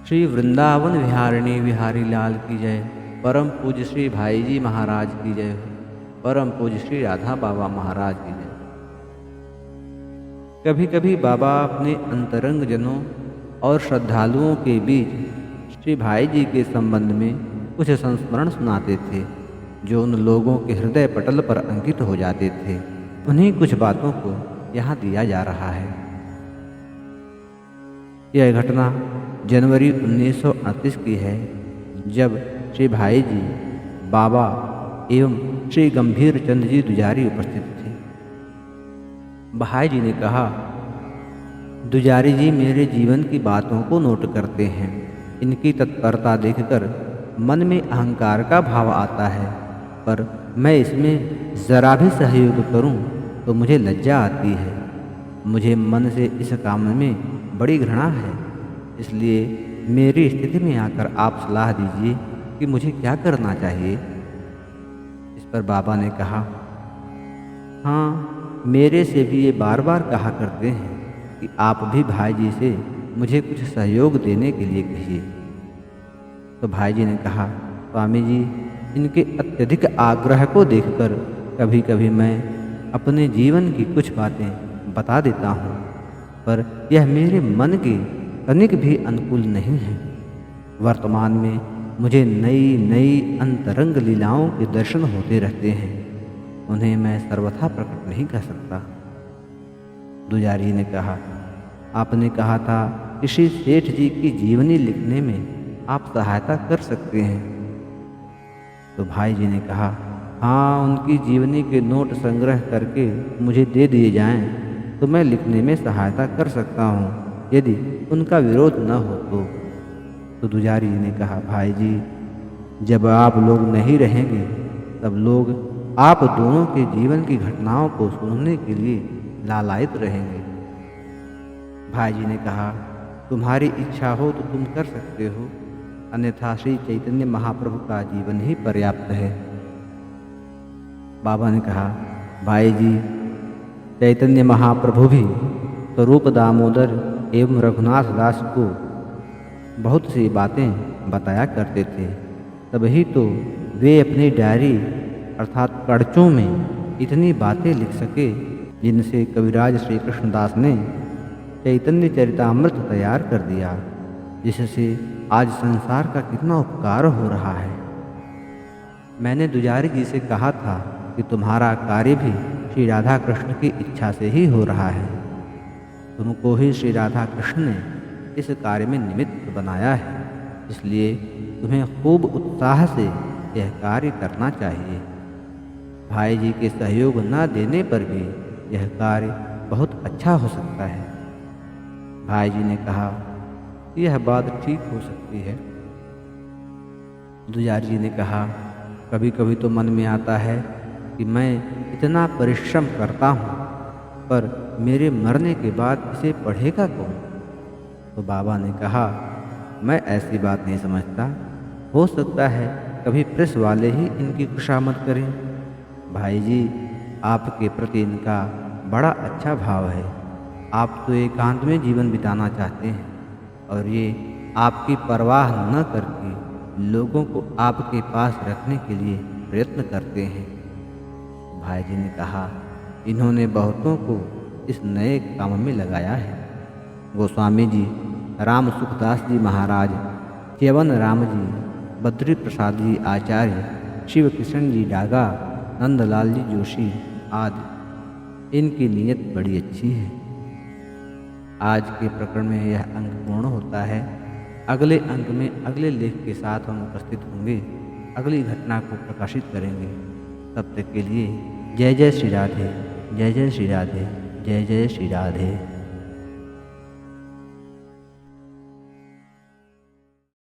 श्री वृंदावन विहारिणी बिहारी लाल की जय। परम पूज्य श्री भाई जी महाराज की जय हो। परम पूज्य श्री राधा बाबा महाराज की जय। कभी कभी बाबा अपने अंतरंग जनों और श्रद्धालुओं के बीच श्री भाई जी के संबंध में कुछ संस्मरण सुनाते थे जो उन लोगों के हृदय पटल पर अंकित हो जाते थे। उन्हीं कुछ बातों को यहाँ दिया जा रहा है। यह घटना जनवरी 1938 की है, जब श्री भाई जी, बाबा एवं श्री गंभीर चंद जी दुजारी उपस्थित थे। भाई जी ने कहा, दुजारी जी मेरे जीवन की बातों को नोट करते हैं। इनकी तत्परता देखकर मन में अहंकार का भाव आता है, पर मैं इसमें ज़रा भी सहयोग करूं तो मुझे लज्जा आती है। मुझे मन से इस काम में बड़ी घृणा है, इसलिए मेरी स्थिति में आकर आप सलाह दीजिए कि मुझे क्या करना चाहिए। इस पर बाबा ने कहा, हाँ, मेरे से भी ये बार बार कहा करते हैं कि आप भी भाई जी से मुझे कुछ सहयोग देने के लिए कहिए। तो भाई जी ने कहा, स्वामी जी, इनके अत्यधिक आग्रह को देखकर कभी कभी मैं अपने जीवन की कुछ बातें बता देता हूँ, पर यह मेरे मन के तनिक भी अनुकूल नहीं है। वर्तमान में मुझे नई नई अंतरंग लीलाओं के दर्शन होते रहते हैं। उन्हें मैं सर्वथा प्रकट नहीं कर सकता। दुजारी ने कहा, आपने कहा था कि श्री सेठ जी की जीवनी लिखने में आप सहायता कर सकते हैं। तो भाई जी ने कहा, हाँ, उनकी जीवनी के नोट संग्रह करके मुझे दे दिए जाएं तो मैं लिखने में सहायता कर सकता हूँ, यदि उनका विरोध न हो तो दुजारी जी ने कहा, भाई जी, जब आप लोग नहीं रहेंगे तब लोग आप दोनों के जीवन की घटनाओं को सुनने के लिए लालायित रहेंगे। भाई जी ने कहा, तुम्हारी इच्छा हो तो तुम कर सकते हो, अन्यथा श्री चैतन्य महाप्रभु का जीवन ही पर्याप्त है। बाबा ने कहा, भाई जी, चैतन्य महाप्रभु भी स्वरूप दामोदर एवं रघुनाथ दास को बहुत सी बातें बताया करते थे, तभी तो वे अपनी डायरी अर्थात कड़चों में इतनी बातें लिख सके जिनसे कविराज श्री कृष्णदास ने चैतन्य चरितामृत तैयार कर दिया, जिससे आज संसार का कितना उपकार हो रहा है। मैंने दुजारी जी से कहा था कि तुम्हारा कार्य भी श्री राधा कृष्ण की इच्छा से ही हो रहा है। तुमको ही श्री राधा कृष्ण ने इस कार्य में निमित्त बनाया है, इसलिए तुम्हें खूब उत्साह से यह कार्य करना चाहिए। भाई जी के सहयोग न देने पर भी यह कार्य बहुत अच्छा हो सकता है। भाई जी ने कहा, यह बात ठीक हो सकती है। दुजारी जी ने कहा, कभी कभी तो मन में आता है कि मैं इतना परिश्रम करता हूँ, पर मेरे मरने के बाद इसे पढ़ेगा कौन? तो बाबा ने कहा, मैं ऐसी बात नहीं समझता। हो सकता है कभी प्रेस वाले ही इनकी खुशामद करें। भाई जी, आपके प्रति इनका बड़ा अच्छा भाव है। आप तो एकांत में जीवन बिताना चाहते हैं और ये आपकी परवाह न करके लोगों को आपके पास रखने के लिए प्रयत्न करते हैं। भाई जी ने कहा, इन्होंने बहुतों को इस नए काम में लगाया है। गोस्वामी जी, राम सुखदास जी महाराज, च्यवन राम जी, बद्री प्रसाद जी आचार्य, शिव किशन जी डागा, नंदलाल जी जोशी आदि, इनकी नीयत बड़ी अच्छी है। आज के प्रकरण में यह अंक पूर्ण होता है। अगले अंक में अगले लेख के साथ हम उपस्थित होंगे, अगली घटना को प्रकाशित करेंगे। तब तक के लिए जय जय श्री राधे, जय जय श्री राधे, जय जय श्री राधे।